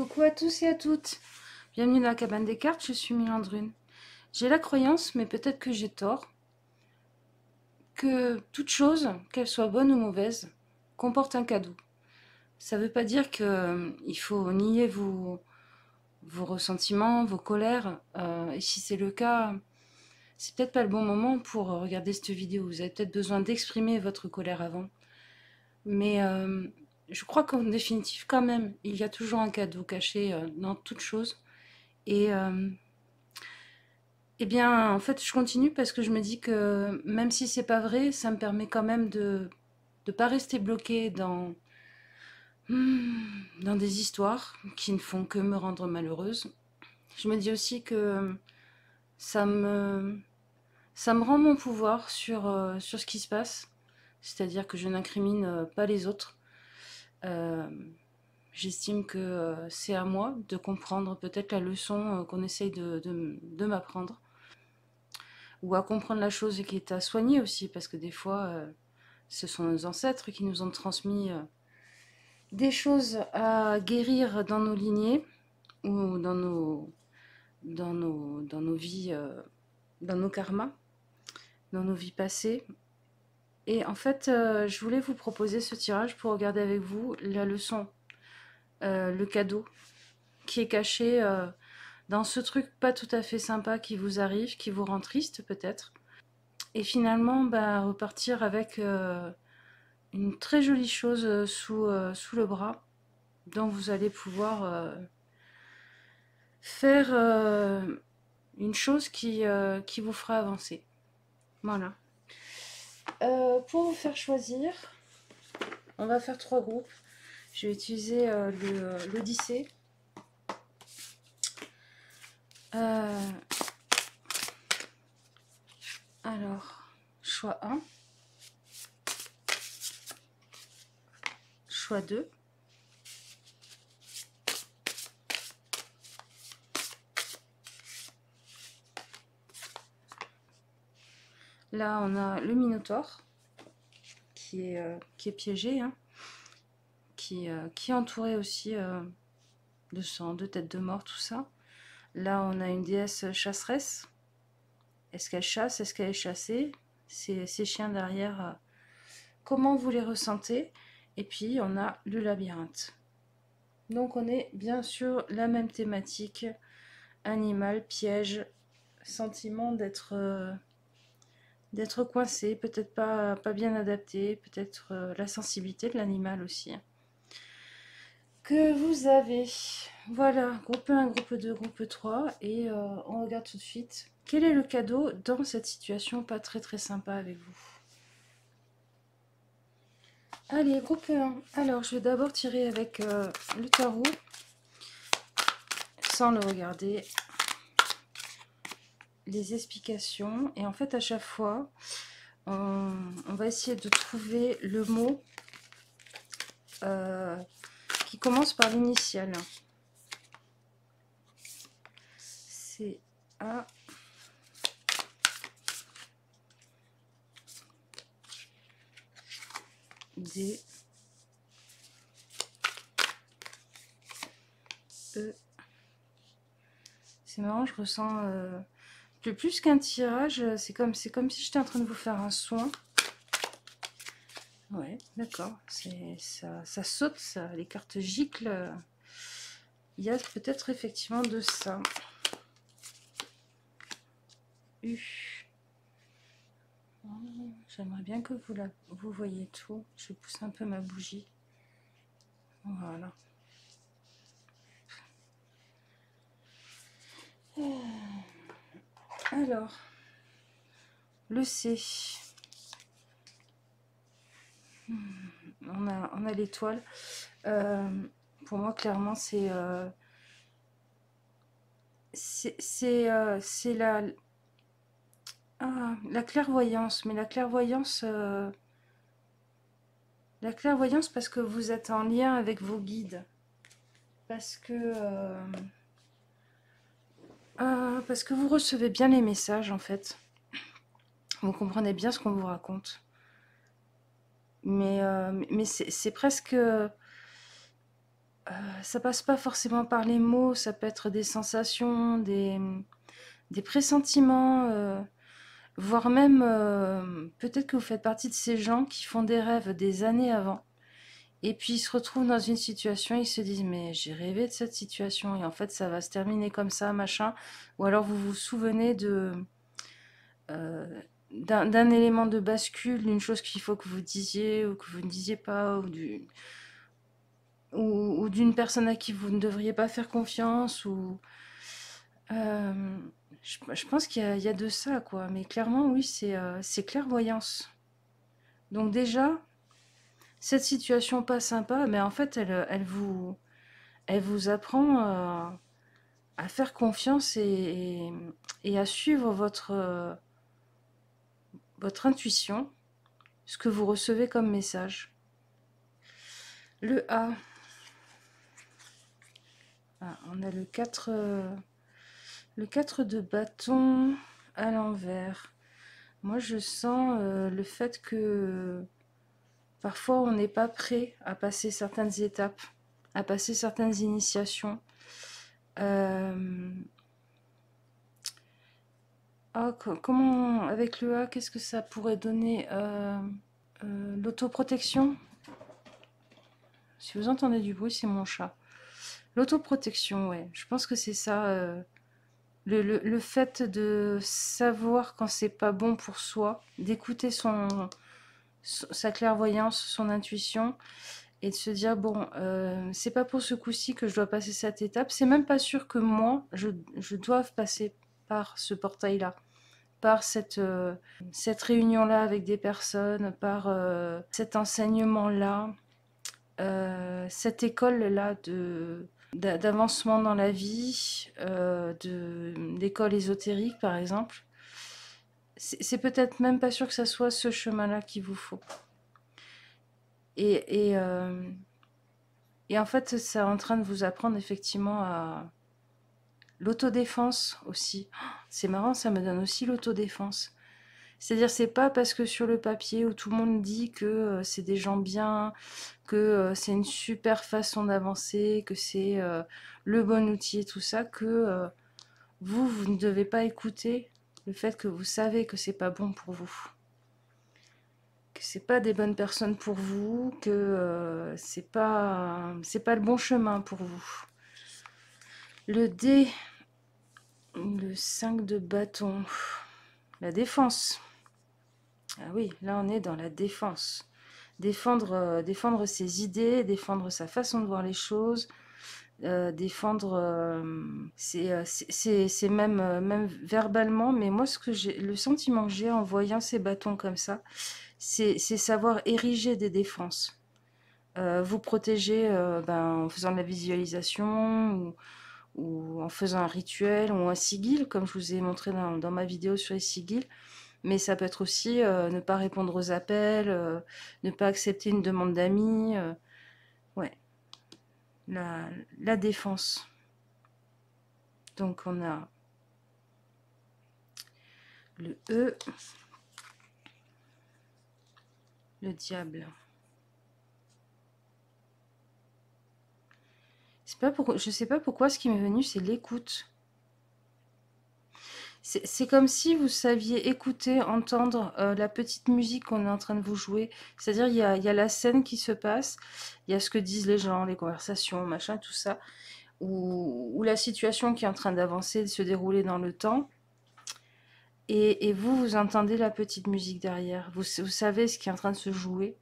Coucou à tous et à toutes. Bienvenue dans la cabane des cartes, je suis Milandrune. J'ai la croyance, mais peut-être que j'ai tort, que toute chose, qu'elle soit bonne ou mauvaise, comporte un cadeau. Ça ne veut pas dire qu'il faut nier vos ressentiments, vos colères. Et si c'est le cas, c'est peut-être pas le bon moment pour regarder cette vidéo. Vous avez peut-être besoin d'exprimer votre colère avant. Mais je crois qu'en définitive, quand même, il y a toujours un cadeau caché dans toute chose. Et eh bien, en fait, je continue parce que je me dis que même si c'est pas vrai, ça me permet quand même de ne pas rester bloqué dans des histoires qui ne font que me rendre malheureuse. Je me dis aussi que ça me, ça me rend mon pouvoir sur ce qui se passe, c'est-à-dire que je n'incrimine pas les autres. Euh, J'estime que c'est à moi de comprendre peut-être la leçon qu'on essaye de m'apprendre, ou à comprendre la chose qui est à soigner aussi, parce que des fois, ce sont nos ancêtres qui nous ont transmis des choses à guérir dans nos lignées ou dans nos vies, dans nos karmas, dans nos vies passées. Et en fait, je voulais vous proposer ce tirage pour regarder avec vous la leçon, le cadeau qui est caché dans ce truc pas tout à fait sympa qui vous arrive, qui vous rend triste peut-être. Et finalement, bah, repartir avec une très jolie chose sous le bras dont vous allez pouvoir faire une chose qui vous fera avancer. Voilà. Pour vous faire choisir, on va faire 3 groupes. Je vais utiliser l'Odyssée. Euh, alors, choix 1, choix 2, là on a le Minotaure qui est piégé, hein, qui est entouré aussi de sang, de têtes de mort, tout ça. Là on a une déesse chasseresse. Est-ce qu'elle chasse? Est-ce qu'elle est chassée? Ces chiens derrière, comment vous les ressentez? Et puis on a le labyrinthe. Donc on est bien sûr la même thématique, animal, piège, sentiment d'être coincé, peut-être pas bien adapté, peut-être la sensibilité de l'animal aussi, hein, que vous avez. Voilà, groupe 1, groupe 2, groupe 3, et on regarde tout de suite quel est le cadeau dans cette situation pas très très sympa avec vous. Allez, groupe 1. Alors, je vais d'abord tirer avec le tarot, sans le regarder, les explications. Et en fait, à chaque fois, on va essayer de trouver le mot qui commence par l'initiale. C, A, D, E. C'est marrant, je ressens plus qu'un tirage, c'est comme si j'étais en train de vous faire un soin. Ouais, d'accord, ça saute, ça, les cartes giclent. Il y a peut-être effectivement de ça. J'aimerais bien que vous voyez tout. Je vais pousser un peu ma bougie. Voilà. Alors, le C. On a l'étoile. Pour moi, clairement, c'est la clairvoyance. Mais la clairvoyance parce que vous êtes en lien avec vos guides. Parce que vous recevez bien les messages, en fait. Vous comprenez bien ce qu'on vous raconte. Mais c'est presque... Ça passe pas forcément par les mots, ça peut être des sensations, des pressentiments, voire même peut-être que vous faites partie de ces gens qui font des rêves des années avant. Et puis ils se retrouvent dans une situation, ils se disent mais j'ai rêvé de cette situation et en fait ça va se terminer comme ça, machin. Ou alors vous vous souvenez euh, d'un élément de bascule, d'une chose qu'il faut que vous disiez ou que vous ne disiez pas, ou d'une personne à qui vous ne devriez pas faire confiance, ou euh, je pense il y a de ça, quoi. Mais clairement, oui, c'est clairvoyance. Donc déjà, cette situation pas sympa, mais en fait, elle vous apprend à faire confiance et à suivre votre intuition, ce que vous recevez comme message. Le A, ah, on a le 4 de bâton à l'envers. Moi, je sens le fait que parfois on n'est pas prêt à passer certaines étapes, à passer certaines initiations. Euh, comment, avec le A, qu'est-ce que ça pourrait donner l'autoprotection. Si vous entendez du bruit, c'est mon chat. L'autoprotection, ouais. Je pense que c'est ça. Le fait de savoir quand c'est pas bon pour soi, d'écouter sa clairvoyance, son intuition, et de se dire, bon, c'est pas pour ce coup-ci que je dois passer cette étape. C'est même pas sûr que moi, je doive passer par ce portail-là, par cette réunion-là avec des personnes, par cet enseignement-là, cette école-là d'avancement dans la vie, d'école ésotérique par exemple. C'est peut-être même pas sûr que ça soit ce chemin-là qu'il vous faut. Et, et, euh, et en fait, c'est en train de vous apprendre effectivement à l'autodéfense aussi. C'est marrant, ça me donne aussi l'autodéfense. C'est-à-dire, c'est pas parce que sur le papier où tout le monde dit que c'est des gens bien, que c'est une super façon d'avancer, que c'est le bon outil et tout ça, que vous ne devez pas écouter le fait que vous savez que c'est pas bon pour vous, que c'est pas des bonnes personnes pour vous, que c'est pas le bon chemin pour vous. Le D, le 5 de bâton, la défense. Ah oui, là on est dans la défense. Défendre ses idées, défendre sa façon de voir les choses, défendre, c'est même, même verbalement, mais moi le sentiment que j'ai en voyant ces bâtons comme ça, c'est savoir ériger des défenses. Vous protéger en faisant de la visualisation ou en faisant un rituel ou un sigil, comme je vous ai montré dans ma vidéo sur les sigils. Mais ça peut être aussi ne pas répondre aux appels, ne pas accepter une demande d'amis. Ouais, la, la défense. Donc on a le E, le diable. Je ne sais pas pourquoi ce qui m'est venu, c'est l'écoute. C'est comme si vous saviez écouter, entendre la petite musique qu'on est en train de vous jouer. C'est-à-dire, il y a la scène qui se passe, il y a ce que disent les gens, les conversations, machin, tout ça, ou la situation qui est en train d'avancer, de se dérouler dans le temps. Et vous, vous entendez la petite musique derrière. Vous savez ce qui est en train de se jouer.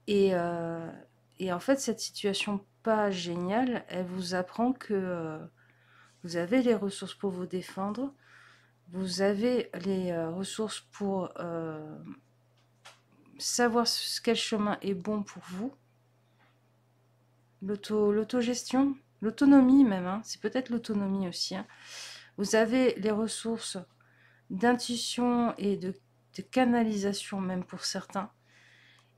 Et, euh, et en fait, cette situation pas géniale, elle vous apprend que vous avez les ressources pour vous défendre. Vous avez les ressources pour savoir quel chemin est bon pour vous. L'autogestion, l'autonomie même, hein, c'est peut-être l'autonomie aussi. Hein. Vous avez les ressources d'intuition et de canalisation même pour certains.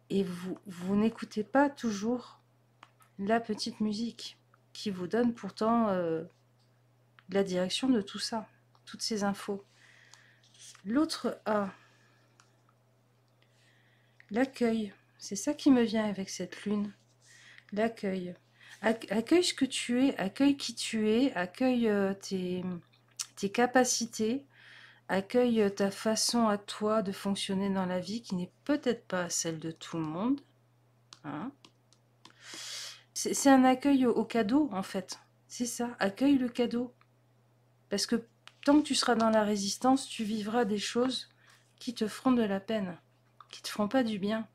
Et vous n'écoutez pas toujours la petite musique qui vous donne pourtant la direction de tout ça, toutes ces infos. L'autre A, l'accueil. C'est ça qui me vient avec cette lune. L'accueil. Accueille ce que tu es, accueille qui tu es, accueille tes capacités, accueille ta façon à toi de fonctionner dans la vie qui n'est peut-être pas celle de tout le monde. Hein. C'est un accueil au cadeau, en fait. C'est ça, accueille le cadeau. Parce que tant que tu seras dans la résistance, tu vivras des choses qui te feront de la peine, qui te feront pas du bien,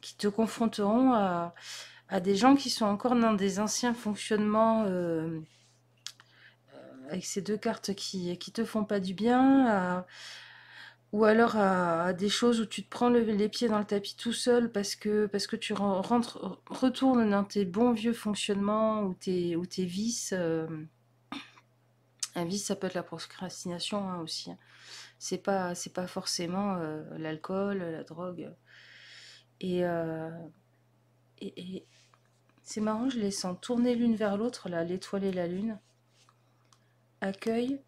qui te confronteront à des gens qui sont encore dans des anciens fonctionnements avec ces deux cartes qui te font pas du bien, ou alors à des choses où tu te prends les pieds dans le tapis tout seul parce que tu retournes dans tes bons vieux fonctionnements ou tes vices. Un vice, ça peut être la procrastination hein, aussi. Hein. C'est pas forcément l'alcool, la drogue. Et, euh, et c'est marrant, je les sens tourner l'une vers l'autre, là, l'étoile et la lune. Accueille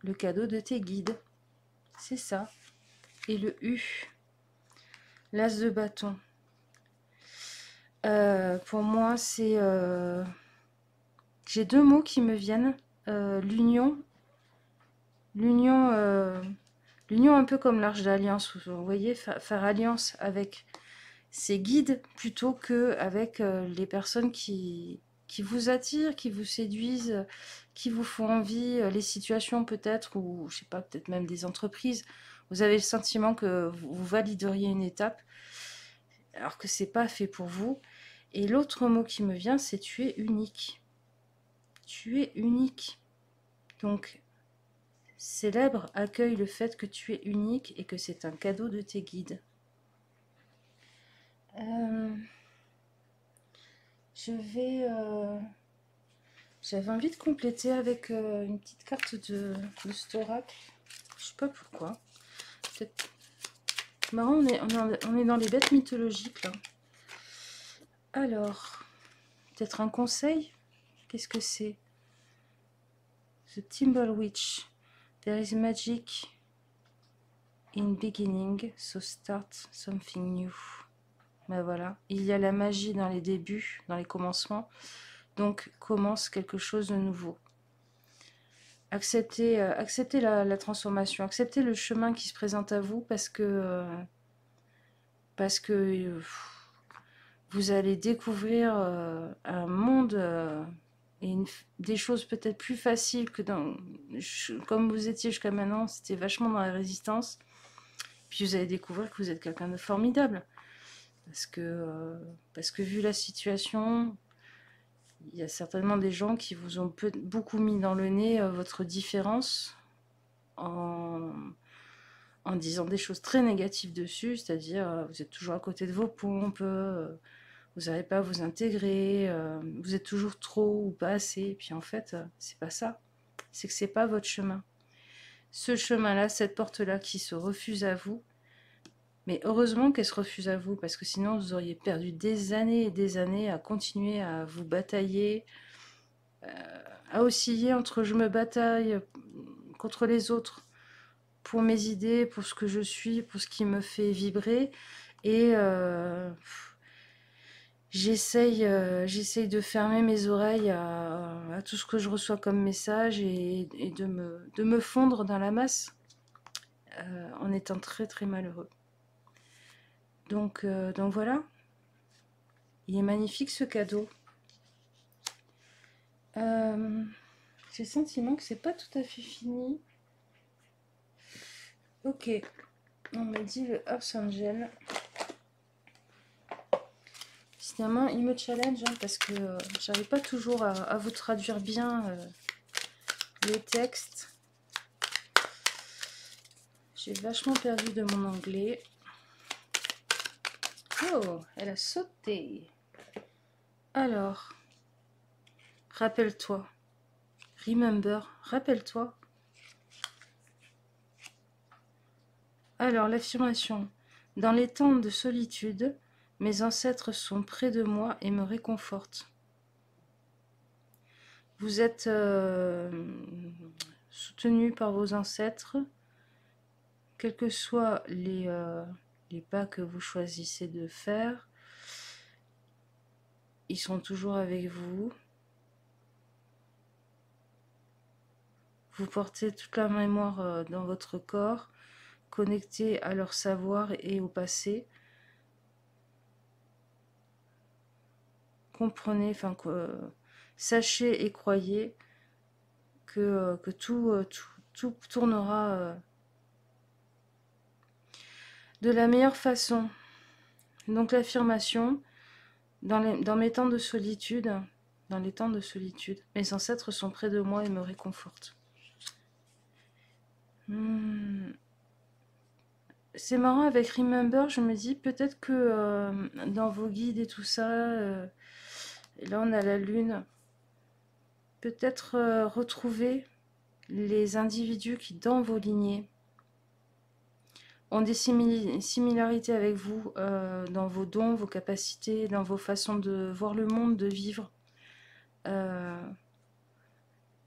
le cadeau de tes guides. C'est ça. Et le U, l'as de bâton. Pour moi, c'est... j'ai deux mots qui me viennent. L'union. L'union... l'union un peu comme l'Arche d'Alliance. Vous voyez, faire alliance avec ses guides plutôt que avec les personnes qui vous attirent, qui vous séduisent, qui vous font envie, les situations peut-être, ou je sais pas, peut-être même des entreprises. Vous avez le sentiment que vous valideriez une étape, alors que c'est pas fait pour vous. Et l'autre mot qui me vient, c'est tu es unique. Tu es unique. Donc, célèbre, accueille le fait que tu es unique et que c'est un cadeau de tes guides. Euh, je vais... J'avais envie de compléter avec une petite carte de cet oracle. Je sais pas pourquoi. Peut-être... Marrant, on est dans les bêtes mythologiques là. Alors, peut-être un conseil? Qu'est-ce que c'est? The Timber Witch. There is magic in beginning, so start something new. Ben voilà, il y a la magie dans les débuts, dans les commencements. Donc commence quelque chose de nouveau. Acceptez, acceptez la transformation, acceptez le chemin qui se présente à vous parce que vous allez découvrir un monde et des choses peut-être plus faciles que comme vous étiez jusqu'à maintenant, c'était vachement dans la résistance. Puis vous allez découvrir que vous êtes quelqu'un de formidable parce que vu la situation, il y a certainement des gens qui vous ont beaucoup mis dans le nez votre différence en, en disant des choses très négatives dessus, c'est-à-dire vous êtes toujours à côté de vos pompes, vous n'arrivez pas à vous intégrer, vous êtes toujours trop ou pas assez, et puis en fait, c'est pas ça, c'est que c'est pas votre chemin. Ce chemin-là, cette porte-là qui se refuse à vous, mais heureusement qu'elle se refuse à vous, parce que sinon vous auriez perdu des années et des années à continuer à vous batailler, à osciller entre je me bataille contre les autres pour mes idées, pour ce que je suis, pour ce qui me fait vibrer, et j'essaye de fermer mes oreilles à tout ce que je reçois comme message et de me fondre dans la masse en étant très très malheureux. Donc voilà, il est magnifique ce cadeau. J'ai le sentiment que c'est pas tout à fait fini. Ok, on m'a dit le Earth Angel. Finalement, il me challenge hein, parce que j'arrive pas toujours à vous traduire bien les textes. J'ai vachement perdu de mon anglais. Oh, elle a sauté. Alors, rappelle-toi. Remember, rappelle-toi. Alors, l'affirmation. Dans les temps de solitude, mes ancêtres sont près de moi et me réconfortent. Vous êtes soutenu par vos ancêtres, quels que soient les, les pas que vous choisissez de faire, ils sont toujours avec vous. Vous portez toute la mémoire dans votre corps, connecté à leur savoir et au passé. Comprenez, enfin, sachez et croyez que tout tournera de la meilleure façon. Donc l'affirmation, dans mes temps de solitude, dans les temps de solitude, mes ancêtres sont près de moi et me réconfortent. C'est marrant avec Remember, je me dis peut-être que dans vos guides et tout ça, et là on a la lune, peut-être retrouver les individus qui dans vos lignées ont des similarités avec vous dans vos dons, vos capacités, dans vos façons de voir le monde, de vivre.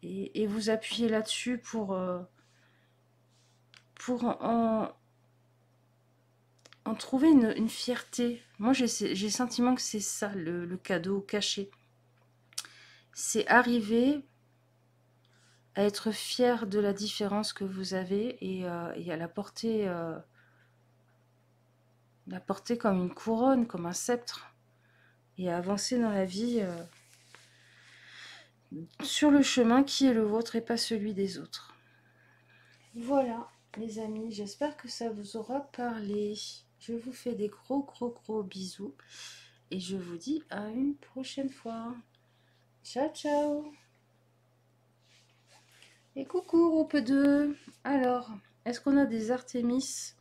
Et vous appuyer là-dessus pour en trouver une fierté. Moi, j'ai le sentiment que c'est ça, le cadeau caché. C'est arriver à être fier de la différence que vous avez et à la porter comme une couronne, comme un sceptre, et à avancer dans la vie sur le chemin qui est le vôtre et pas celui des autres. Voilà, les amis, j'espère que ça vous aura parlé. Je vous fais des gros bisous et je vous dis à une prochaine fois. Ciao, ciao. Et coucou, groupe 2. Alors, est-ce qu'on a des Artémis,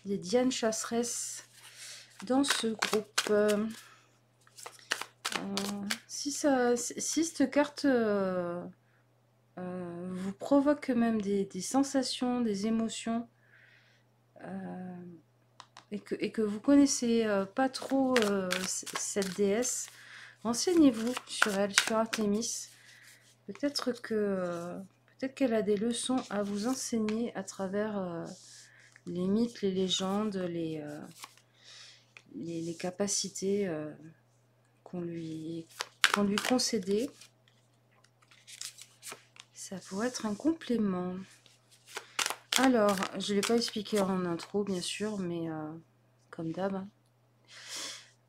des Diane Chasseresse dans ce groupe? Si cette carte vous provoque même des sensations, des émotions, et que vous connaissez pas trop cette déesse, renseignez-vous sur elle, sur Artémis. Peut-être qu'elle a des leçons à vous enseigner à travers les mythes, les légendes, les capacités qu'on lui concédait. Ça pourrait être un complément. Alors, je ne l'ai pas expliqué en intro, bien sûr, mais comme d'hab.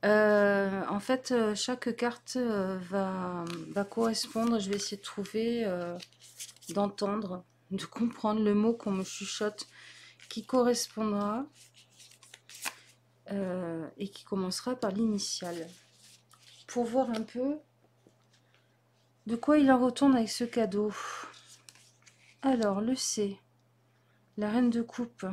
En fait, chaque carte va correspondre. Je vais essayer de trouver, d'entendre, de comprendre le mot qu'on me chuchote qui correspondra et qui commencera par l'initiale. Pour voir un peu de quoi il en retourne avec ce cadeau. Alors, le C, la reine de coupe.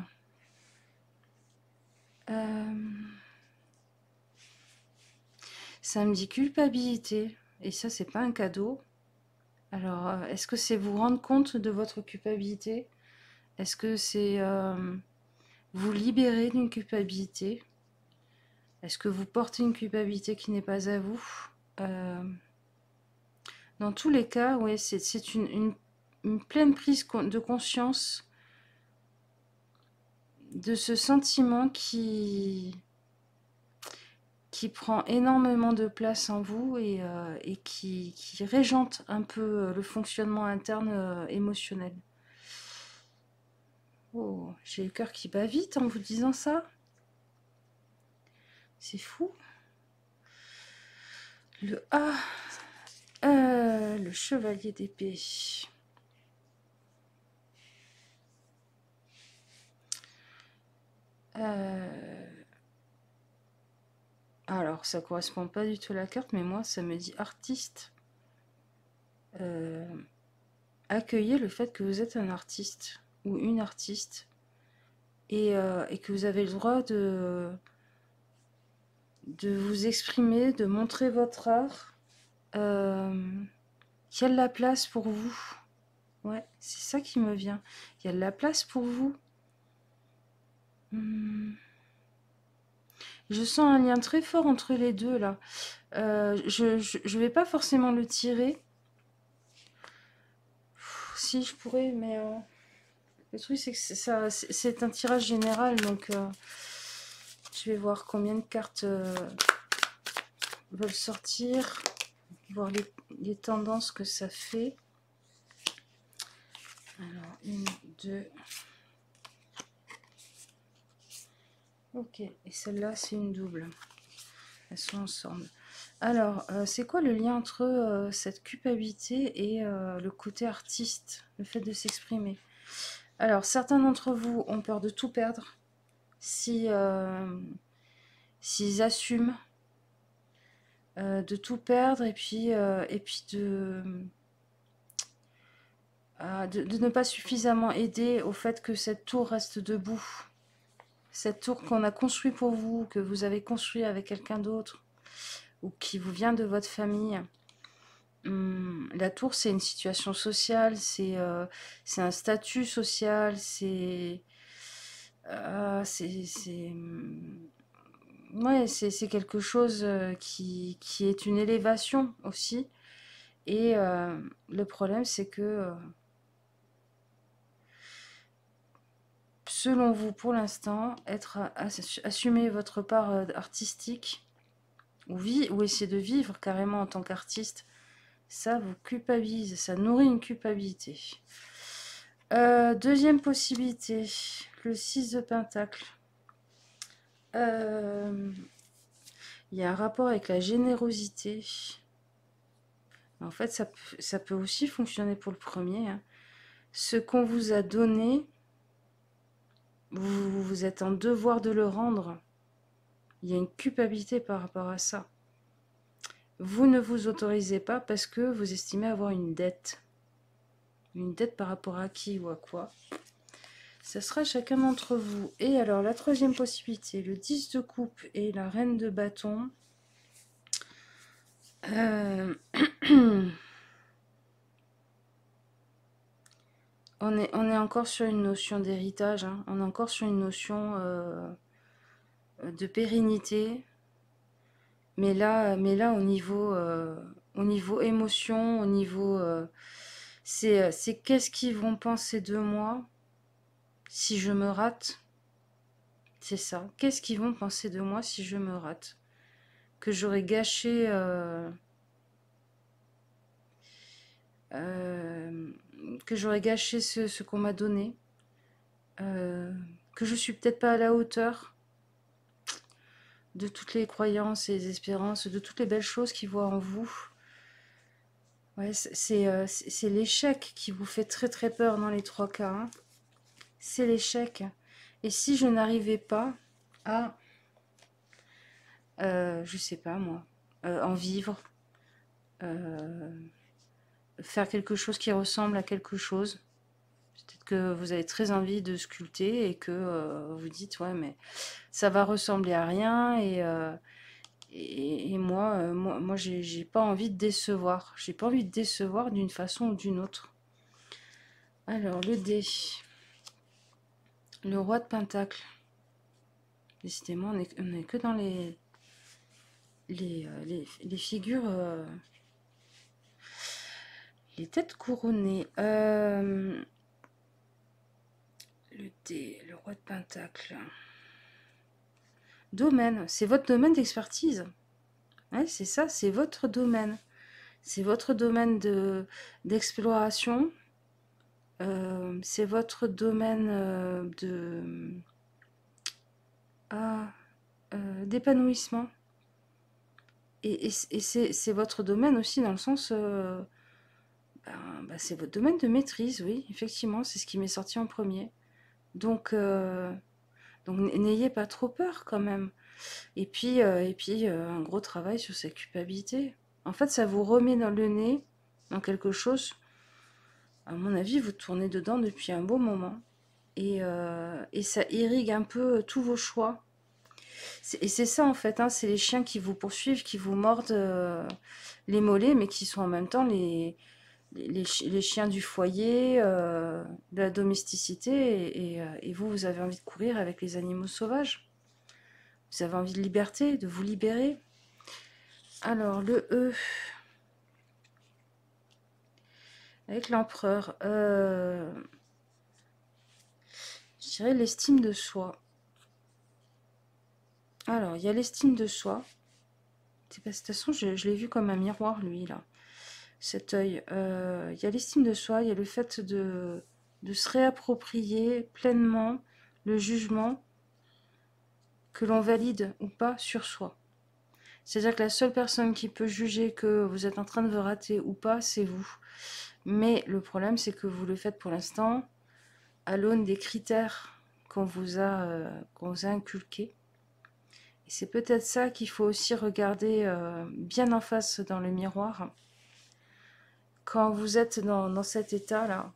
Ça me dit culpabilité, et ça, c'est pas un cadeau. Alors, est-ce que c'est vous rendre compte de votre culpabilité? Est-ce que c'est vous libérer d'une culpabilité? Est-ce que vous portez une culpabilité qui n'est pas à vous? Dans tous les cas, ouais, c'est une pleine prise de conscience de ce sentiment qui prend énormément de place en vous et qui régente un peu le fonctionnement interne émotionnel. Oh, j'ai le cœur qui bat vite en vous disant ça. C'est fou. Le A, le chevalier d'épée. Alors, ça correspond pas du tout à la carte, mais moi, ça me dit artiste. Accueillez le fait que vous êtes un artiste ou une artiste et que vous avez le droit de vous exprimer, de montrer votre art. Il y a de la place pour vous. Ouais, c'est ça qui me vient. Il y a de la place pour vous. Je sens un lien très fort entre les deux là. Je vais pas forcément le tirer. Si je pourrais, mais le truc c'est que c'est un tirage général, donc je vais voir combien de cartes veulent sortir, voir les tendances que ça fait. Alors, 1, 2. Ok, et celle-là, c'est une double. Elles sont ensemble. Alors, c'est quoi le lien entre cette culpabilité et le côté artiste, le fait de s'exprimer? Alors, certains d'entre vous ont peur de tout perdre si, s'ils assument de tout perdre et puis de ne pas suffisamment aider au fait que cette tour reste debout. Cette tour qu'on a construite pour vous, que vous avez construite avec quelqu'un d'autre, ou qui vous vient de votre famille. La tour, c'est une situation sociale, c'est un statut social, ouais, c'est quelque chose qui est une élévation aussi. Et le problème, c'est que selon vous, pour l'instant, assumer votre part artistique, ou essayer de vivre carrément en tant qu'artiste, ça vous culpabilise, ça nourrit une culpabilité. Deuxième possibilité, le 6 de Pentacle. Il y a un rapport avec la générosité. En fait, ça peut aussi fonctionner pour le premier. Hein. Ce qu'on vous a donné, vous êtes en devoir de le rendre. Il y a une culpabilité par rapport à ça. Vous ne vous autorisez pas parce que vous estimez avoir une dette. Une dette par rapport à qui ou à quoi? Ça sera chacun d'entre vous. Et alors, la troisième possibilité, le 10 de coupe et la reine de bâton. On est encore sur une notion d'héritage. Hein. On est encore sur une notion de pérennité. Mais là au niveau émotion, au niveau... c'est qu'est-ce qu'ils vont penser de moi si je me rate? C'est ça. Qu'est-ce qu'ils vont penser de moi si je me rate? Que j'aurais gâché... que j'aurais gâché ce qu'on m'a donné. Que je suis peut-être pas à la hauteur de toutes les croyances et les espérances, de toutes les belles choses qu'ils voient en vous. Ouais, c'est l'échec qui vous fait très très peur dans les trois cas. Hein. C'est l'échec. Et si je n'arrivais pas à, je sais pas moi, en vivre, faire quelque chose qui ressemble à quelque chose, peut-être que vous avez très envie de sculpter et que vous dites, ouais, mais ça va ressembler à rien et moi j'ai pas envie de décevoir. J'ai pas envie de décevoir d'une façon ou d'une autre. Alors, le dé. Le roi de Pentacle. Décidément, on n'est que dans les figures... les têtes couronnées. Le dé, le roi de Pentacle. Domaine, c'est votre domaine d'expertise. Ouais, c'est ça, c'est votre domaine. C'est votre domaine d'exploration. C'est votre domaine d'épanouissement. Et c'est votre domaine aussi dans le sens... c'est votre domaine de maîtrise, oui, effectivement, c'est ce qui m'est sorti en premier. Donc n'ayez pas trop peur quand même. Et puis, un gros travail sur sa culpabilité. En fait, ça vous remet dans le nez dans quelque chose. À mon avis, vous tournez dedans depuis un beau moment. Et ça irrigue un peu tous vos choix. Et c'est ça en fait, hein, c'est les chiens qui vous poursuivent, qui vous mordent les mollets, mais qui sont en même temps les chiens du foyer, de la domesticité, et vous, vous avez envie de courir avec les animaux sauvages. Vous avez envie de liberté, de vous libérer. Alors, le E, avec l'empereur, je dirais l'estime de soi. Alors, il y a l'estime de soi. De toute façon, je l'ai vu comme un miroir, lui, là. Cet œil. Il y a l'estime de soi, il y a le fait de se réapproprier pleinement le jugement que l'on valide ou pas sur soi. C'est-à-dire que la seule personne qui peut juger que vous êtes en train de vous rater ou pas, c'est vous. Mais le problème, c'est que vous le faites pour l'instant à l'aune des critères qu'on vous a inculqués. Et c'est peut-être ça qu'il faut aussi regarder bien en face dans le miroir. Quand vous êtes dans cet état-là,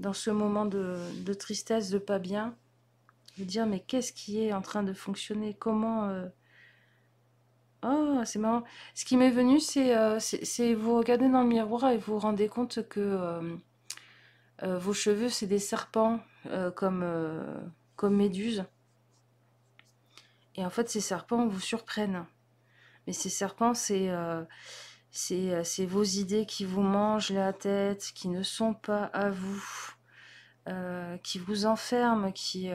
dans ce moment de tristesse, de pas bien, vous dire mais qu'est-ce qui est en train de fonctionner? Comment Oh, c'est marrant. Ce qui m'est venu, c'est vous regardez dans le miroir et vous vous rendez compte que vos cheveux, c'est des serpents comme Méduse. Et en fait, ces serpents vous surprennent. Mais ces serpents, c'est vos idées qui vous mangent la tête, qui ne sont pas à vous, qui vous enferment, qui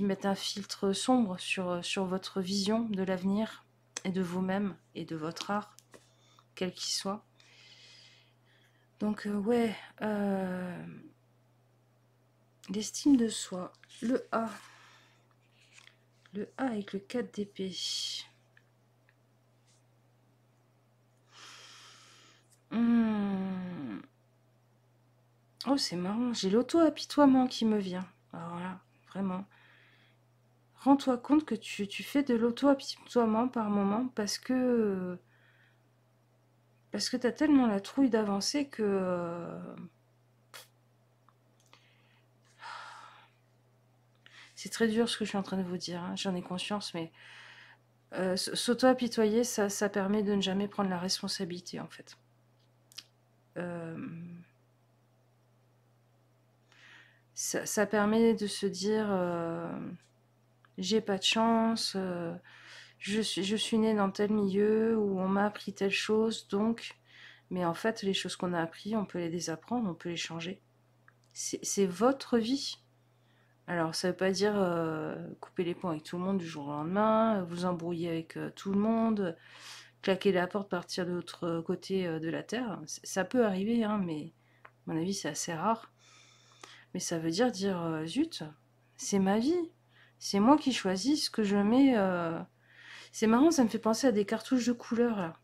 mettent un filtre sombre sur votre vision de l'avenir et de vous-même et de votre art, quel qu'il soit. Donc ouais, l'estime de soi, le A avec le 4 d'épée. Oh, c'est marrant, j'ai l'auto-apitoiement qui me vient. Alors là, vraiment. Rends-toi compte que tu fais de l'auto-apitoiement par moment parce que t'as tellement la trouille d'avancer que c'est très dur ce que je suis en train de vous dire, hein, j'en ai conscience, mais s'auto-apitoyer, ça permet de ne jamais prendre la responsabilité, en fait. Ça permet de se dire j'ai pas de chance, je suis née dans tel milieu où on m'a appris telle chose, donc... Mais en fait, les choses qu'on a appris, on peut les désapprendre, on peut les changer. C'est votre vie. Alors, ça veut pas dire couper les ponts avec tout le monde du jour au lendemain, vous embrouiller avec tout le monde, claquer la porte, partir de l'autre côté de la Terre. Ça peut arriver, hein, mais à mon avis, c'est assez rare. Mais ça veut dire zut, c'est ma vie. C'est moi qui choisis ce que je mets. C'est marrant, ça me fait penser à des cartouches de couleurs, là.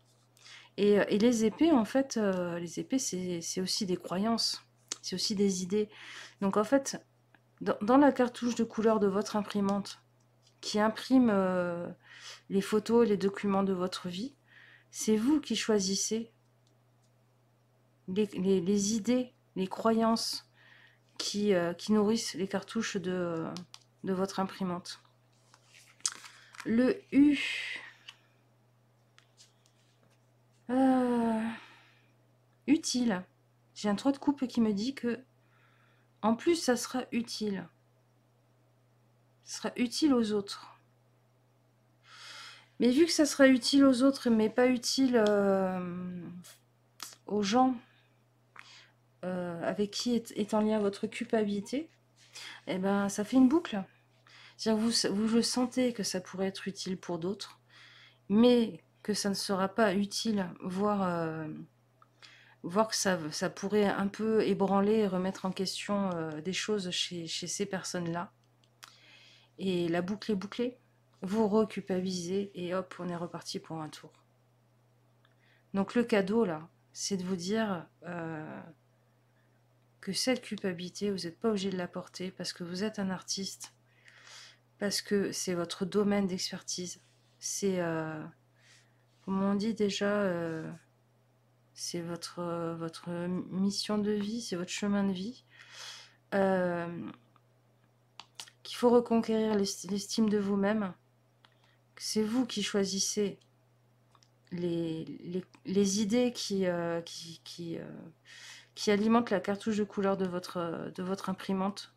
Et les épées, en fait, les épées, c'est aussi des croyances. C'est aussi des idées. Donc, en fait, dans la cartouche de couleur de votre imprimante, qui imprime les photos et les documents de votre vie, c'est vous qui choisissez les idées, les croyances qui nourrissent les cartouches de votre imprimante. Le U. Utile. J'ai un 3 de coupe qui me dit que, en plus, ça sera utile. Ça sera utile aux autres. Mais vu que ça sera utile aux autres, mais pas utile aux gens avec qui est en lien votre culpabilité, eh ben, ça fait une boucle. C'est-à-dire que vous le sentez que ça pourrait être utile pour d'autres, mais que ça ne sera pas utile, voire que ça pourrait un peu ébranler et remettre en question des choses chez ces personnes-là. Et la boucle est bouclée. Vous reculpabilisez et hop, on est reparti pour un tour. Donc le cadeau, là, c'est de vous dire que cette culpabilité, vous n'êtes pas obligé de la porter parce que vous êtes un artiste, parce que c'est votre domaine d'expertise. C'est, comme on dit déjà, c'est votre mission de vie, c'est votre chemin de vie. Qu'il faut reconquérir l'estime de vous-même. C'est vous qui choisissez les idées qui alimentent la cartouche de couleur de votre imprimante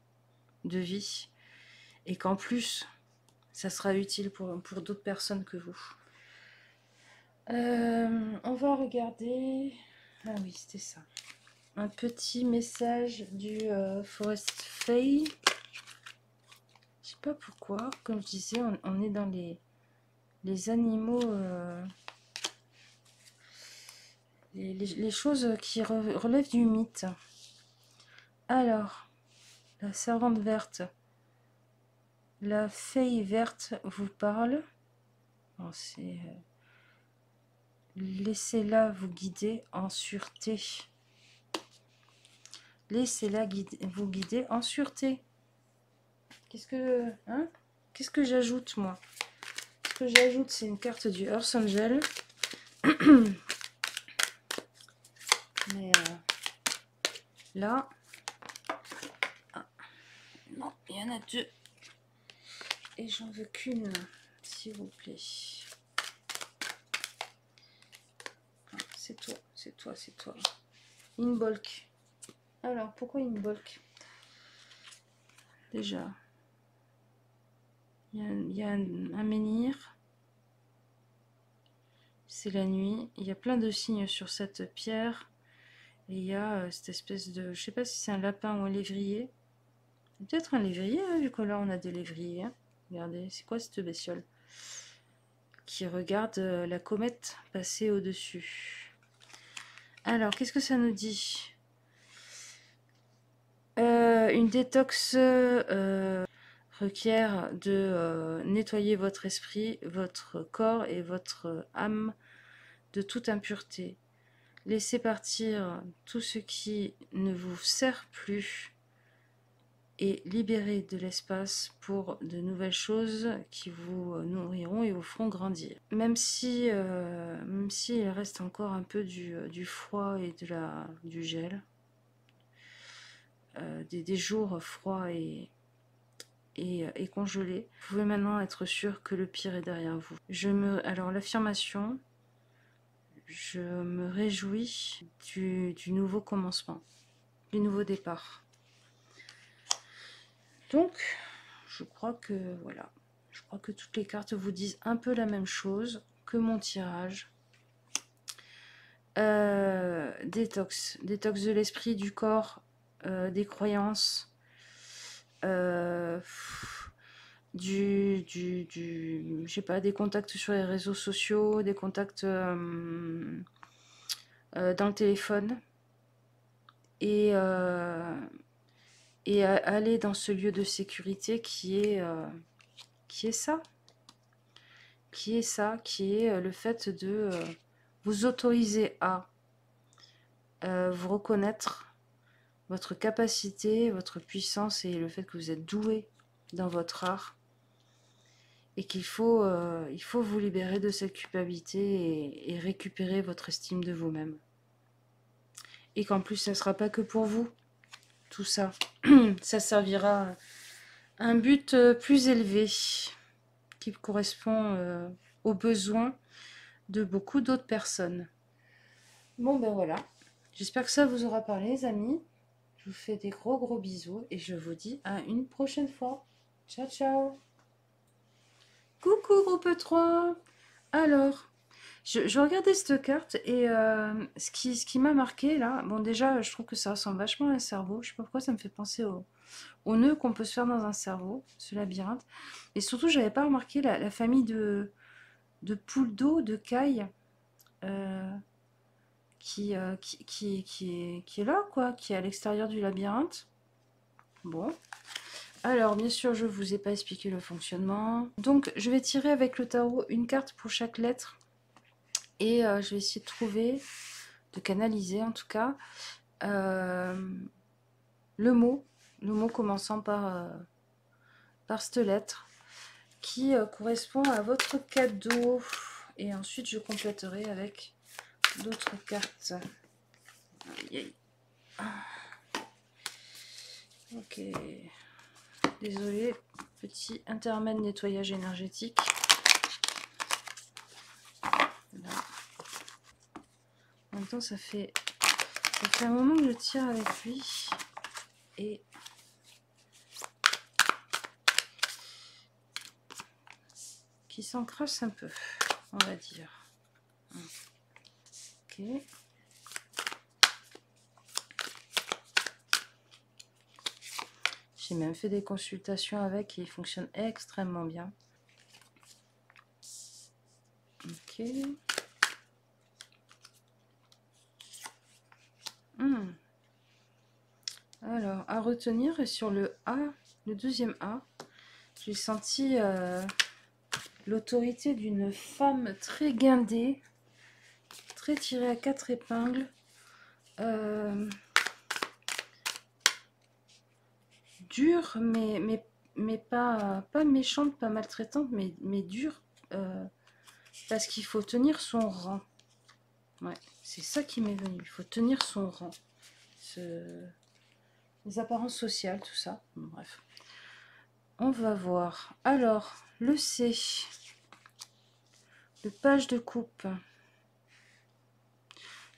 de vie. Et qu'en plus, ça sera utile pour d'autres personnes que vous. On va regarder... Ah oui, c'était ça. Un petit message du Forest Fae. Je sais pas pourquoi. Comme je disais, on est dans les les animaux, les choses qui relèvent du mythe. Alors, la servante verte, la fée verte vous parle. C'est laissez-la vous guider en sûreté. Laissez-la vous guider en sûreté. Qu'est-ce que j'ajoute, moi? Ce que j'ajoute, c'est une carte du Earth Angel. Mais là... Ah, non, il y en a deux. Et j'en veux qu'une, s'il vous plaît. Ah, c'est toi, c'est toi, c'est toi. Inbolk. Alors, pourquoi Inbolk? Déjà, il y a un menhir. C'est la nuit. Il y a plein de signes sur cette pierre. Et il y a cette espèce de... Je sais pas si c'est un lapin ou un lévrier. Peut-être un lévrier, hein, vu que là on a des lévriers. Hein. Regardez, c'est quoi cette bestiole qui regarde la comète passer au-dessus. Alors, qu'est-ce que ça nous dit? Une détox requiert de nettoyer votre esprit, votre corps et votre âme de toute impureté. Laissez partir tout ce qui ne vous sert plus et libérez de l'espace pour de nouvelles choses qui vous nourriront et vous feront grandir. Même si il reste encore un peu du froid et du gel, des jours froids et congelés, vous pouvez maintenant être sûr que le pire est derrière vous. Alors l'affirmation, je me réjouis du nouveau commencement, du nouveau départ. Donc, je crois que voilà, je crois que toutes les cartes vous disent un peu la même chose que mon tirage. Détox de l'esprit, du corps, des croyances, je sais pas, des contacts sur les réseaux sociaux, des contacts dans le téléphone, et aller dans ce lieu de sécurité qui est ça, qui est le fait de vous autoriser à vous reconnaître votre capacité, votre puissance et le fait que vous êtes doué dans votre art et qu'il faut, il faut vous libérer de cette culpabilité et récupérer votre estime de vous-même. Et qu'en plus, ça ne sera pas que pour vous, tout ça. Ça servira à un but plus élevé qui correspond aux besoins de beaucoup d'autres personnes. Bon ben voilà, j'espère que ça vous aura parlé les amis. Je vous fais des gros bisous et je vous dis à une prochaine fois. Ciao ciao. Coucou groupe 3. Alors, je regardais cette carte et ce qui m'a marqué là, bon déjà je trouve que ça ressemble vachement à un cerveau. Je sais pas pourquoi ça me fait penser au nœud qu'on peut se faire dans un cerveau, ce labyrinthe. Et surtout j'avais pas remarqué la famille de poules d'eau, de cailles. Qui est là, quoi, qui est à l'extérieur du labyrinthe. Bon. Alors, bien sûr, je ne vous ai pas expliqué le fonctionnement. Donc, je vais tirer avec le tarot une carte pour chaque lettre. Et je vais essayer de trouver, de canaliser en tout cas, le mot commençant par cette lettre, qui correspond à votre cadeau. Et ensuite, je compléterai avec d'autres cartes. Aïe, aïe. Ok. Désolée, petit intermède nettoyage énergétique. Là. En même temps, ça fait un moment que je tire avec lui. Et qui s'encrasse un peu, on va dire. Ok. J'ai même fait des consultations avec et il fonctionne extrêmement bien. Ok. Hmm. Alors, à retenir, et sur le A, le deuxième A, j'ai senti l'autorité d'une femme très guindée, très tirée à quatre épingles, dure, mais pas méchante, pas maltraitante, mais dure, parce qu'il faut tenir son rang. Ouais, c'est ça qui m'est venu, il faut tenir son rang. Les apparences sociales, tout ça. Bon, bref. On va voir. Alors, le C. Le page de coupe.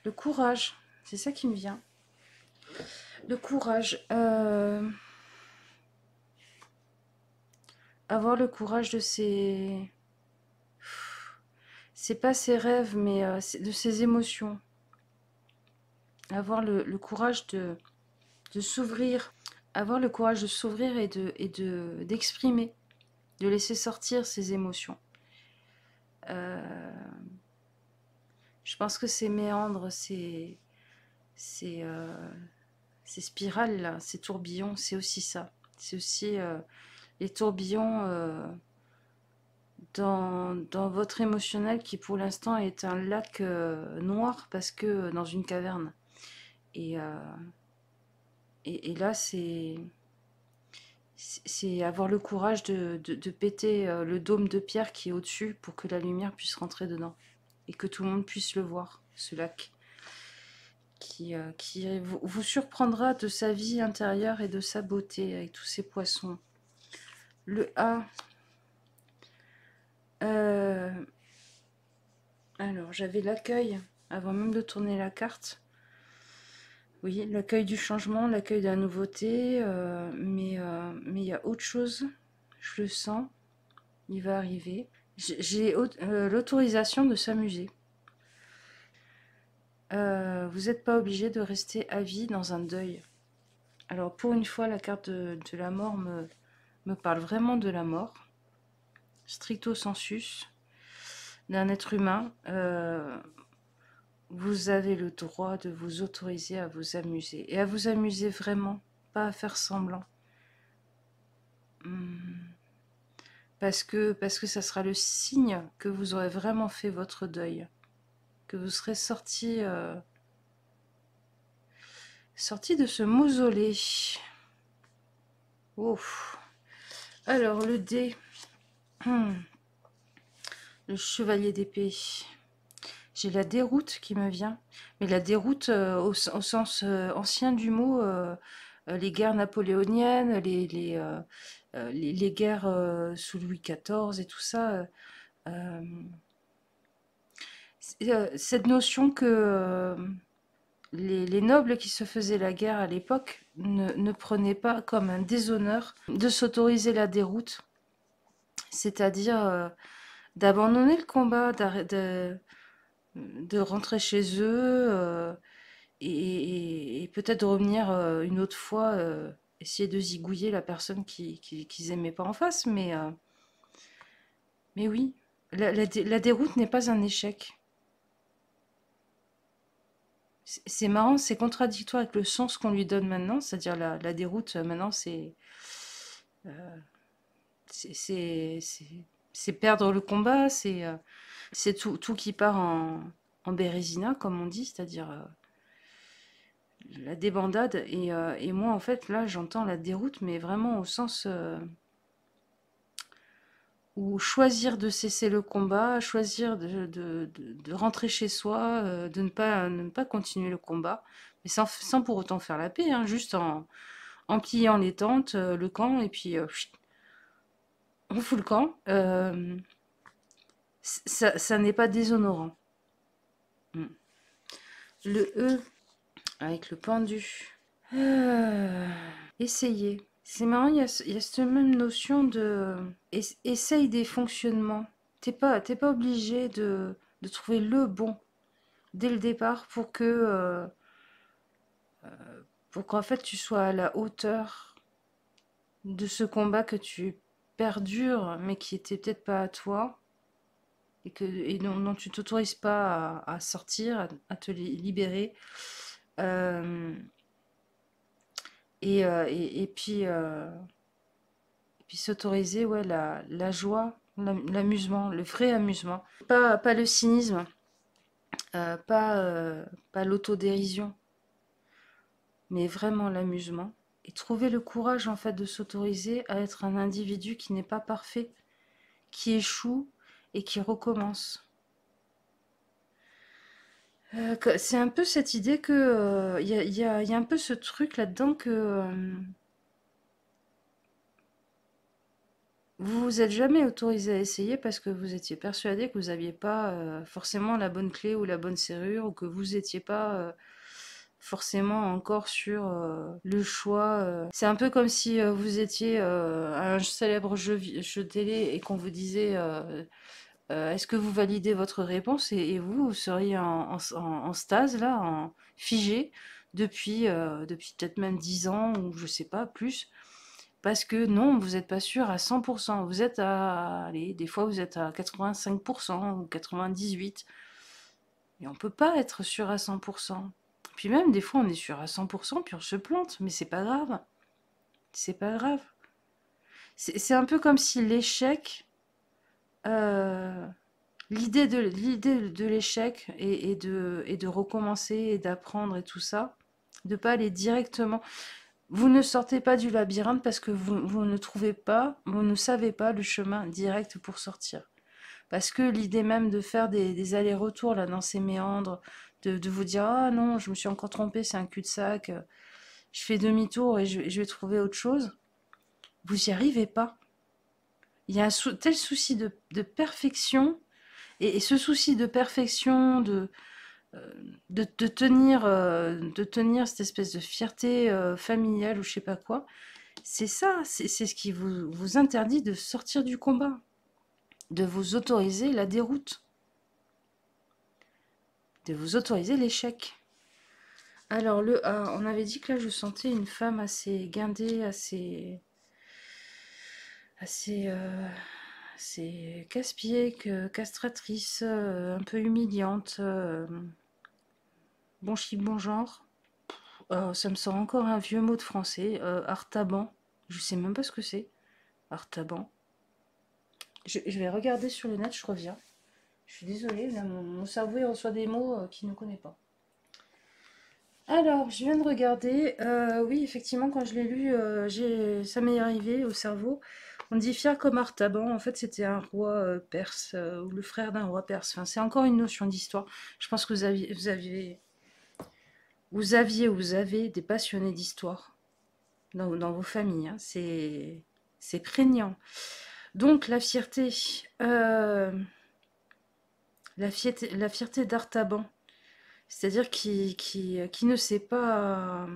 Le courage. C'est ça qui me vient. Le courage. Avoir le courage de ses... C'est pas ses rêves, mais de ses émotions. Avoir le courage de s'ouvrir. Avoir le courage de s'ouvrir d'exprimer. De laisser sortir ses émotions. Je pense que ces méandres, ces spirales là, ces tourbillons, c'est aussi ça. C'est aussi les tourbillons dans votre émotionnel qui pour l'instant est un lac noir parce que dans une caverne. Et, euh, et là, c'est avoir le courage de péter le dôme de pierre qui est au-dessus pour que la lumière puisse rentrer dedans et que tout le monde puisse le voir, ce lac qui vous surprendra de sa vie intérieure et de sa beauté avec tous ces poissons. Le A. Alors, j'avais l'accueil avant même de tourner la carte. Oui, l'accueil du changement, l'accueil de la nouveauté, mais il y a autre chose. Je le sens, il va arriver. J'ai l'autorisation de s'amuser. Vous n'êtes pas obligé de rester à vie dans un deuil. Alors, pour une fois, la carte de la mort me parle vraiment de la mort, stricto sensus, d'un être humain. Vous avez le droit de vous autoriser à vous amuser. Et à vous amuser vraiment, pas à faire semblant. Parce que ça sera le signe que vous aurez vraiment fait votre deuil. Que vous serez sorti de ce mausolée. Ouf. Alors, le dé. Le chevalier d'épée. J'ai la déroute qui me vient. Mais la déroute au sens ancien du mot, les guerres napoléoniennes, les guerres sous Louis XIV et tout ça. Euh, cette notion que les nobles qui se faisaient la guerre à l'époque ne prenaient pas comme un déshonneur de s'autoriser la déroute, c'est-à-dire d'abandonner le combat, de rentrer chez eux et peut-être de revenir une autre fois, essayer de zigouiller la personne qu'ils aimaient pas en face, mais oui, la déroute n'est pas un échec. C'est marrant, c'est contradictoire avec le sens qu'on lui donne maintenant, c'est-à-dire la déroute maintenant c'est c'est- c'est- c'est perdre le combat, c'est tout qui part en bérésina, comme on dit, c'est-à-dire la débandade. Et moi, en fait, là, j'entends la déroute, mais vraiment au sens où choisir de cesser le combat, choisir de rentrer chez soi, de ne pas continuer le combat, mais sans pour autant faire la paix, hein, juste en pliant les tentes, le camp, et puis on fout le camp. Ça n'est pas déshonorant. Mm. Le E, avec le pendu. Euh, Essayer. C'est marrant, il y a cette même notion de... Essaye des fonctionnements. T'es pas obligé de trouver le bon dès le départ pour qu'en fait tu sois à la hauteur de ce combat que tu perdures, mais qui était peut-être pas à toi. et dont tu t'autorises pas à sortir, à te libérer. Euh, et puis s'autoriser, ouais, la joie, l'amusement, le vrai amusement. Pas le cynisme, euh, pas, euh, pas l'autodérision, mais vraiment l'amusement. Et trouver le courage, en fait, de s'autoriser à être un individu qui n'est pas parfait, qui échoue et qui recommence. C'est un peu cette idée que il y a un peu ce truc là-dedans que vous vous êtes jamais autorisé à essayer parce que vous étiez persuadé que vous n'aviez pas forcément la bonne clé ou la bonne serrure ou que vous n'étiez pas forcément encore sur le choix. C'est un peu comme si vous étiez à un célèbre jeu télé et qu'on vous disait est-ce que vous validez votre réponse et vous seriez en stase là, en figé depuis peut-être même 10 ans ou je sais pas plus. Parce que non, vous n'êtes pas sûr à 100%. Vous êtes allez, des fois vous êtes à 85% ou 98%. Et on ne peut pas être sûr à 100%. Puis même, des fois, on est sûr à 100%, puis on se plante. Mais c'est pas grave. C'est pas grave. C'est un peu comme si l'échec, euh, l'idée de l'échec et de recommencer et d'apprendre et tout ça, de pas aller directement. Vous ne sortez pas du labyrinthe parce que vous ne trouvez pas, vous ne savez pas le chemin direct pour sortir. Parce que l'idée même de faire des allers-retours là dans ces méandres, de vous dire ah non, je me suis encore trompé, c'est un cul-de-sac, je fais demi-tour et je vais trouver autre chose, vous n'y arrivez pas. Il y a un tel souci de perfection, et ce souci de perfection, euh, de tenir cette espèce de fierté familiale ou je sais pas quoi, c'est ça, c'est ce qui vous interdit de sortir du combat, de vous autoriser la déroute, de vous autoriser l'échec. Alors, on avait dit que là, je sentais une femme assez guindée, assez casse-pied, castratrice, un peu humiliante, bon chic, bon genre. Ça me sort encore un vieux mot de français, artaban. Je sais même pas ce que c'est, artaban. Je vais regarder sur le net, je reviens. Je suis désolée, là, mon cerveau il reçoit des mots qu'il ne connaît pas. Alors, je viens de regarder. Oui, effectivement, quand je l'ai lu, ça m'est arrivé au cerveau. On dit fier comme Artaban. En fait, c'était un roi perse ou le frère d'un roi perse. Enfin, c'est encore une notion d'histoire. Je pense que vous avez des passionnés d'histoire dans vos familles, hein. C'est prégnant. Donc, euh, la fierté d'Artaban. C'est-à-dire qui ne sait pas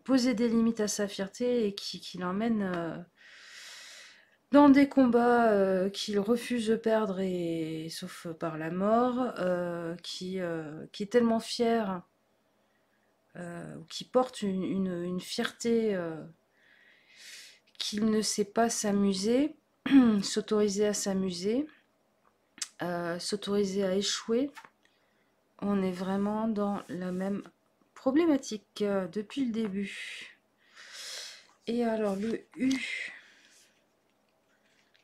poser des limites à sa fierté et qui l'emmène dans des combats qu'il refuse de perdre et sauf par la mort, qui est tellement fier, qui porte une fierté qu'il ne sait pas s'amuser, s'autoriser à s'amuser, s'autoriser à échouer. On est vraiment dans la même problématique depuis le début. Et alors, le U,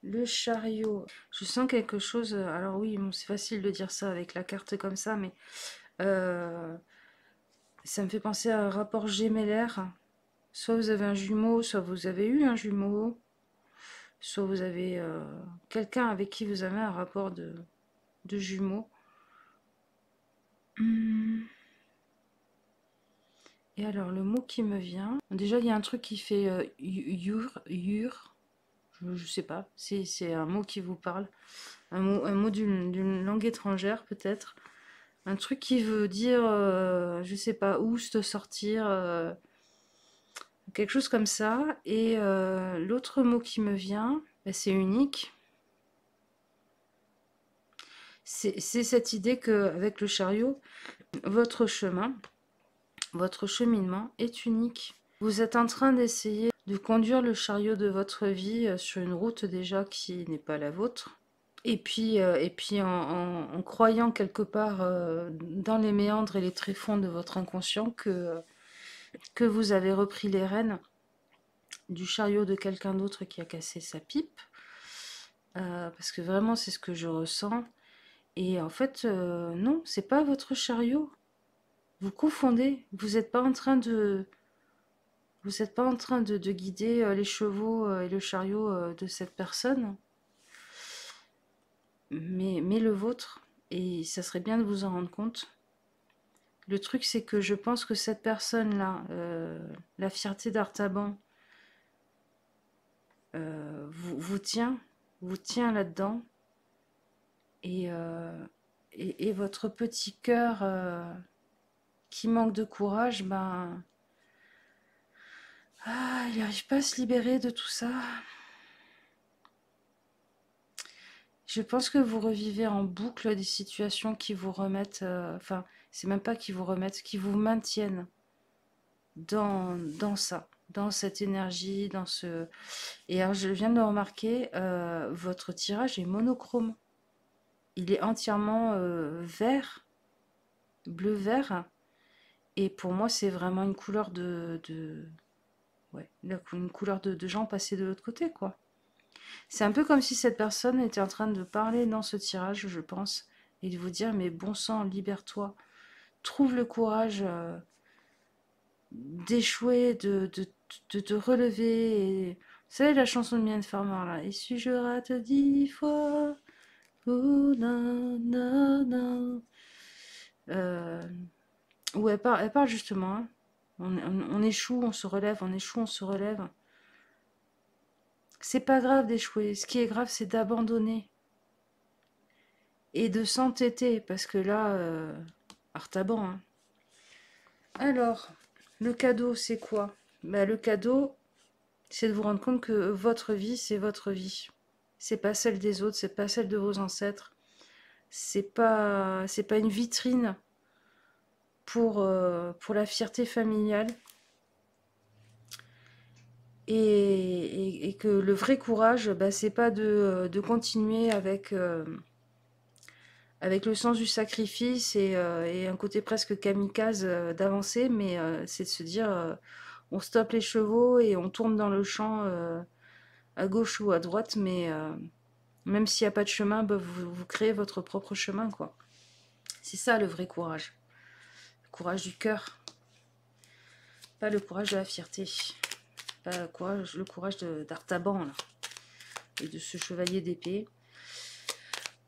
le chariot, je sens quelque chose. Alors, oui, bon, c'est facile de dire ça avec la carte comme ça, mais euh, ça me fait penser à un rapport gémellaire. Soit vous avez un jumeau, soit vous avez eu un jumeau, soit vous avez quelqu'un avec qui vous avez un rapport de jumeaux. Hum. Et alors, le mot qui me vient, déjà, il y a un truc qui fait yur, je sais pas, c'est un mot qui vous parle, un mot d'une langue étrangère peut-être, un truc qui veut dire, je sais pas, oust, sortir, quelque chose comme ça. Et l'autre mot qui me vient, bah, c'est unique. C'est cette idée qu'avec le chariot, votre chemin, votre cheminement est unique. Vous êtes en train d'essayer de conduire le chariot de votre vie sur une route déjà qui n'est pas la vôtre. et puis en croyant quelque part dans les méandres et les tréfonds de votre inconscient que vous avez repris les rênes du chariot de quelqu'un d'autre qui a cassé sa pipe, parce que vraiment c'est ce que je ressens. Et en fait, non, c'est pas votre chariot. Vous confondez. Vous n'êtes pas en train de guider les chevaux et le chariot de cette personne, mais le vôtre. Et ça serait bien de vous en rendre compte. Le truc, c'est que je pense que cette personne-là, la fierté d'Artaban, vous tient là-dedans. Et votre petit cœur qui manque de courage, ben, il n'arrive pas à se libérer de tout ça. Je pense que vous revivez en boucle des situations qui vous remettent, enfin, c'est même pas qui vous remettent, qui vous maintiennent dans ça, dans cette énergie, dans ce... Et alors, je viens de le remarquer, votre tirage est monochrome. Il est entièrement vert, bleu-vert, et pour moi, c'est vraiment une couleur ouais, une couleur de gens passés de l'autre côté, quoi. C'est un peu comme si cette personne était en train de parler dans ce tirage, je pense, et de vous dire, mais bon sang, libère-toi, trouve le courage d'échouer, de te relever. Et... Vous savez la chanson de Mylène Farmer, là, et si je rate 10 fois, oh non, non, non. Euh, où elle parle justement, hein. On échoue, on se relève, on échoue, on se relève. C'est pas grave d'échouer, ce qui est grave, c'est d'abandonner. Et de s'entêter, parce que là, Artaban, hein. Alors, le cadeau, c'est quoi? Bah, le cadeau, c'est de vous rendre compte que votre vie, c'est votre vie. C'est pas celle des autres, c'est pas celle de vos ancêtres. C'est pas une vitrine pour la fierté familiale. Et que le vrai courage, bah, c'est pas de continuer avec le sens du sacrifice et un côté presque kamikaze d'avancer, mais c'est de se dire on stoppe les chevaux et on tourne dans le champ à gauche ou à droite, mais même s'il n'y a pas de chemin, bah, vous créez votre propre chemin, quoi. C'est ça le vrai courage. Le courage du cœur, pas le courage de la fierté. Pas le courage d'Artaban, là, et de ce chevalier d'épée.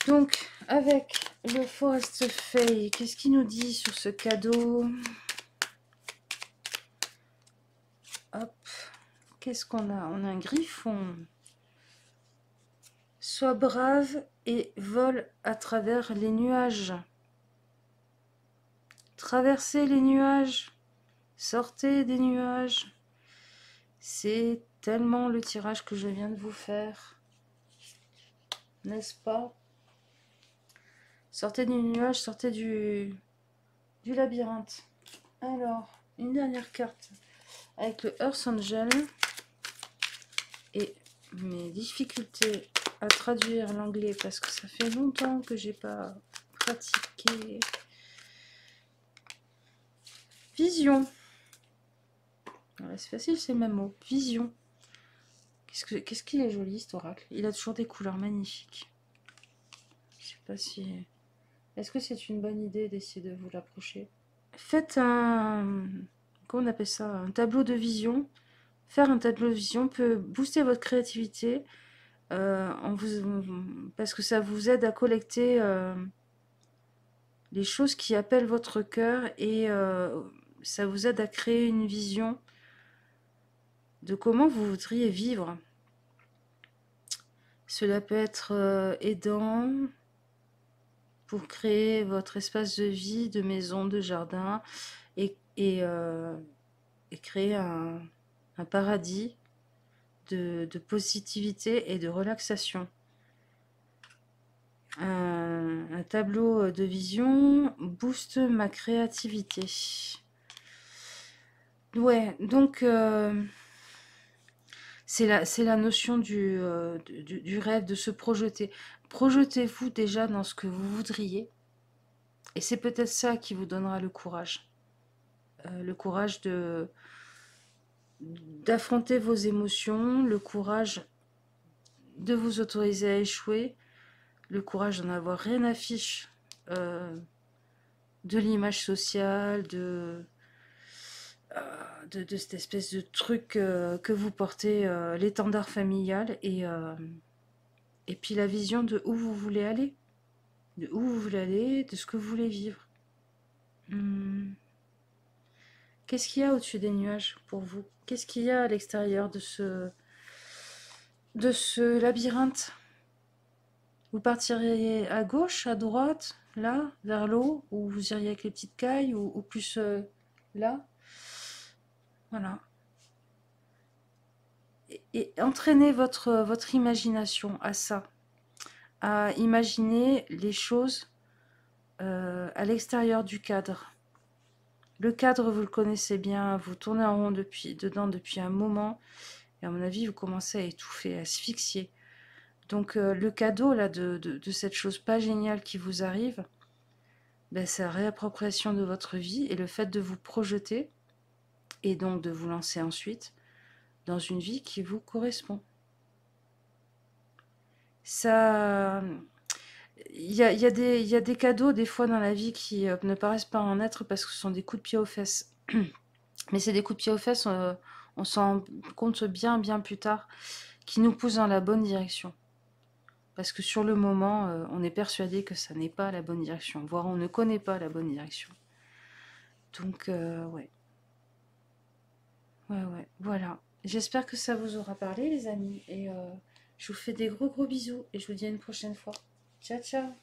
Donc, avec le Forest Fay, qu'est-ce qu'il nous dit sur ce cadeau? Hop, qu'est-ce qu'on a? On a un griffon. Sois brave et vole à travers les nuages. Traversez les nuages. Sortez des nuages. C'est tellement le tirage que je viens de vous faire. N'est-ce pas? Sortez du nuage, sortez du labyrinthe. Alors, une dernière carte avec le Earth Angel et mes difficultés à traduire l'anglais parce que ça fait longtemps que j'ai pas pratiqué. Vision. Voilà, c'est facile, c'est le même mot. Vision. Qu'est-ce qu'il est joli cet oracle. Il a toujours des couleurs magnifiques. Je sais pas si... Est-ce que c'est une bonne idée d'essayer de vous l'approcher? Faites un... Comment on appelle ça? Un tableau de vision. Faire un tableau de vision peut booster votre créativité parce que ça vous aide à collecter les choses qui appellent votre cœur et ça vous aide à créer une vision de comment vous voudriez vivre. Cela peut être aidant pour créer votre espace de vie, de maison, de jardin et créer un paradis de positivité et de relaxation. Un tableau de vision booste ma créativité. Ouais, donc c'est la notion du rêve, de se projeter. projetez-vous déjà dans ce que vous voudriez. Et c'est peut-être ça qui vous donnera le courage. Le courage d'affronter vos émotions, le courage de vous autoriser à échouer, le courage d'en avoir rien à fiche de l'image sociale, de cette espèce de truc que vous portez, l'étendard familial, et puis la vision de où vous voulez aller, de ce que vous voulez vivre. Qu'est-ce qu'il y a au-dessus des nuages pour vous? Qu'est-ce qu'il y a à l'extérieur de ce labyrinthe? Vous partiriez à gauche, à droite, là, vers l'eau, ou vous iriez avec les petites cailles, ou plus là? Voilà. Et entraînez votre imagination à ça, à imaginer les choses à l'extérieur du cadre. Le cadre, vous le connaissez bien, vous tournez en rond dedans depuis un moment, et à mon avis, vous commencez à étouffer, à asphyxier. Donc le cadeau là de cette chose pas géniale qui vous arrive, ben, c'est la réappropriation de votre vie et le fait de vous projeter et donc de vous lancer ensuite dans une vie qui vous correspond. Ça, il y a des cadeaux des fois dans la vie qui ne paraissent pas en être parce que ce sont des coups de pied aux fesses. Mais c'est des coups de pied aux fesses, on s'en rend compte bien plus tard, qui nous poussent dans la bonne direction. Parce que sur le moment, on est persuadé que ça n'est pas la bonne direction, voire on ne connaît pas la bonne direction. Donc, ouais. Ouais, voilà. J'espère que ça vous aura parlé, les amis. Et je vous fais des gros bisous. Et je vous dis à une prochaine fois. Ciao, ciao.